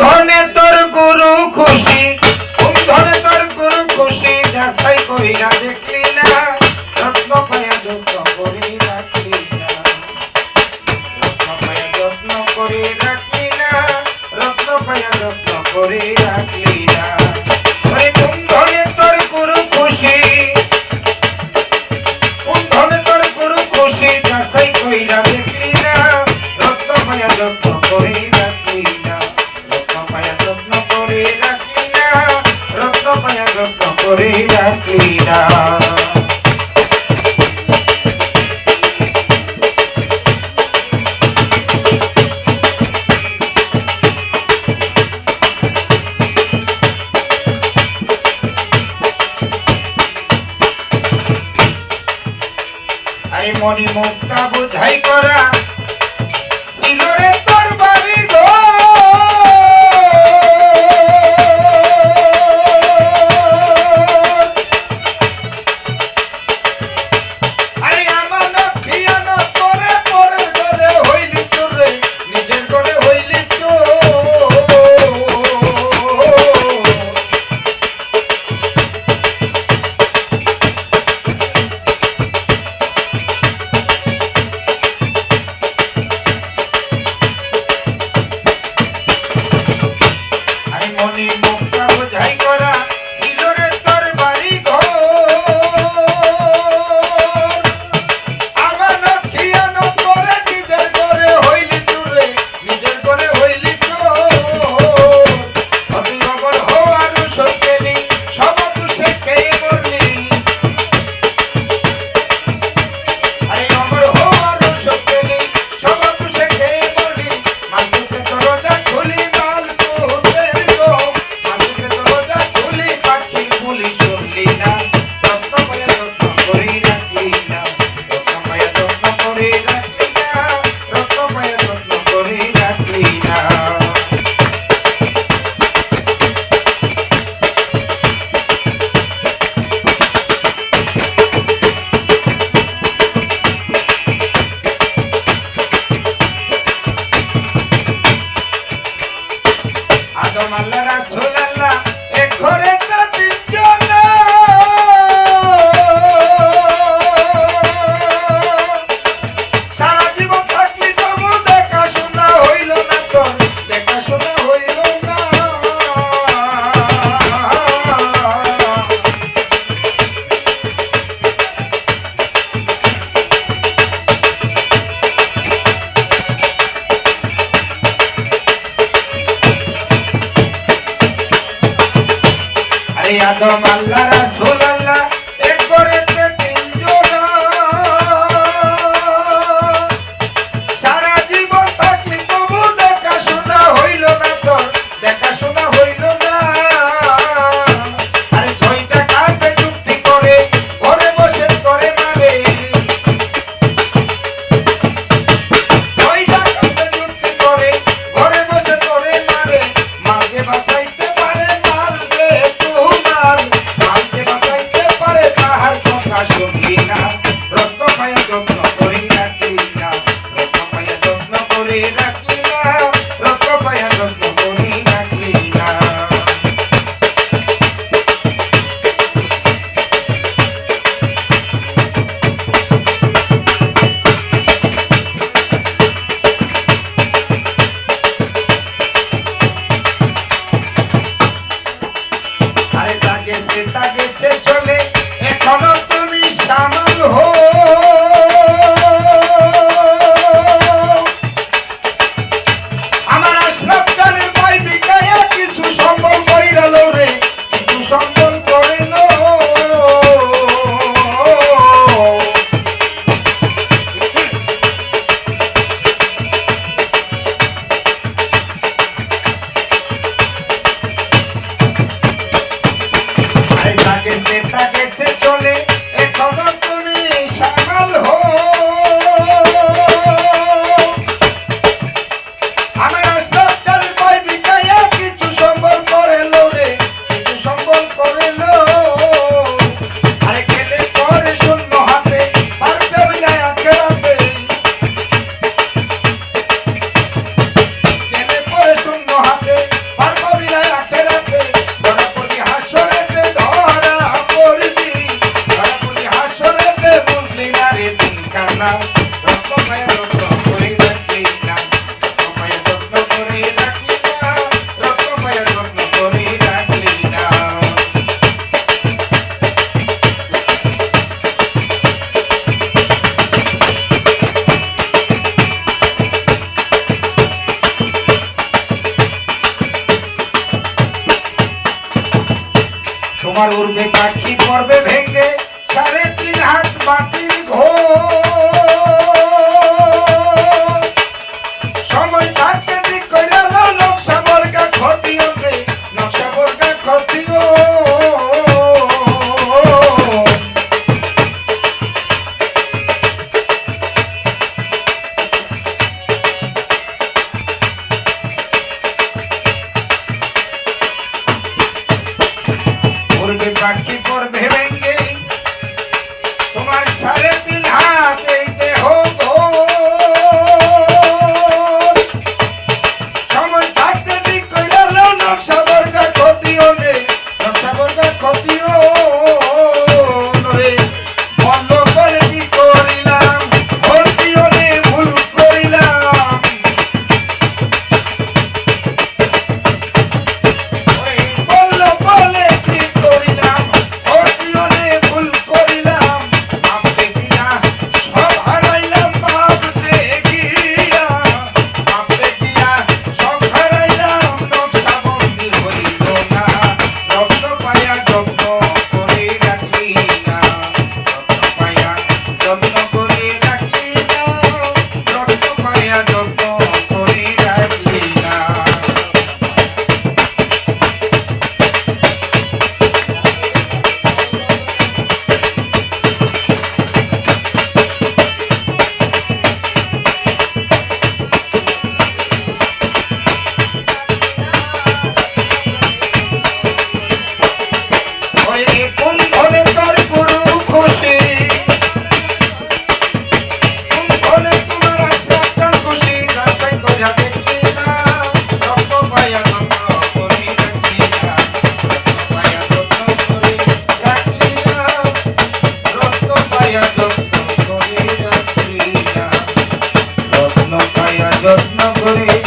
ধনে তোর গুরু খুশি, কোন ধনে তোর গুরু খুশি, যাচাই কইরা দেখলি না, যত্ন পায়া যত্ন করে রাখলি না, রত্ন পায়া যত্ন করে রাখলি না, রত্ন পায়া যত্ন করে রাখলি না। ওরে কোন ধনে তোর গুরু খুশি, কোন ধনে তোর গুরু খুশি, যাচাই কইরা দেখলি না, রত্ন পায়া যত্ন করে রাখলি না, রত্ন পায়া যত্ন করে রাখলি না, রত্ন পায়া যত্ন করে রাখলি না। আই মনি মুক্তা বুঝাই করা সিলরে তোর বাড়ি গো, আরে আমানত খিয়ানত করে পরের ঘরে হইলি চোরে, নিজের ঘরে হইলি চোর। মনি মুক্তা বুঝাই করা সিলরে তোর বাড়ি ঘর, আমানত খিয়ানত করে নিজের ঘরে হইলি চোরে, নিজের ঘরে হইলি চোর। অতি অমর হওয়ার সত্যি সব তুষে খেয়ে মরলি, আরে অমর হওয়ার সত্যি সব তুষে খেয়ে মরলি, মালকুকে দরজা খুলি মাল পুতের গো, মালকুকে দরজা খুলি পাখি বলি শুনলি না, যত্ন পায়া যত্ন করে রাখলি না, রত্ন পায়া যত্ন করে রাখলি না, রত্ন পায়া যত্ন করে রাখলি না। আদম আল্লাহ রাসূল আল্লাহ এক ঘরে তো তিনজন, সারা জীবন থাকলি তবু দেখাশোনা হইল না তোর, দেখাশোনা হইল না। আরে আদম আল্লাহ রাসূল আল্লাহ এক ঘরে তো তিনজন, সারা জীবন থাকলি তবু দেখাশোনা হইল না তোর, দেখাশোনা হইল না। আরে ছয়টা কাছে চুক্তি করে ঘরে বসে করে মারে, ছয়টা কাছে চুক্তি করে ঘরে বসে করে মারে, মাঝে বাঁচাইতে পারে মারবে তোমার, মাঝে বাঁচাইতে তোমার উড়বে পাখি পড়বে ভেঙে 3.5 হাত মাটির ঘর সময় থাকতে ঠিক করে নকশা বর্গা ক্ষতিও রে নকশা বর্গা ক্ষতিও পাখি পড়বে ভেঙে তোমার 3.5 হাত এই দেহ সময় থাকতে ঠিক করে নকশা বর্গা ক্ষতিও রে নকশা বর্গা ক্ষতিও রে বন্ধ করে কি করিলাম ভর্তিও রে ভুল করিলাম বললো বলে কি করিলাম ভর্তিও রে ভুল করিলাম ভাবতে গিয়া সব হারাইলাম ভাবতে গিয়া সব হারাইলাম নকশা বন্দি হইল না রক্ত পায়া যত্ন করে রাখলি না রক্ত পায়া যত্ন করে রাখলি না রক্ত পায়া যত্ন করে রাখলি না ওই কোন ঘরে তোর গুরু খুশি কোন ঘরে তোমার আশ্রাকার খুশি যাচাই করিয়া দেখলি না রক্ত পায়া যত্ন করে রাখলি না রক্ত পায়া যত্ন করে রাখলি না রক্ত পায়া যত্ন করে রাখলি না রত্ন পায়া যত্ন করে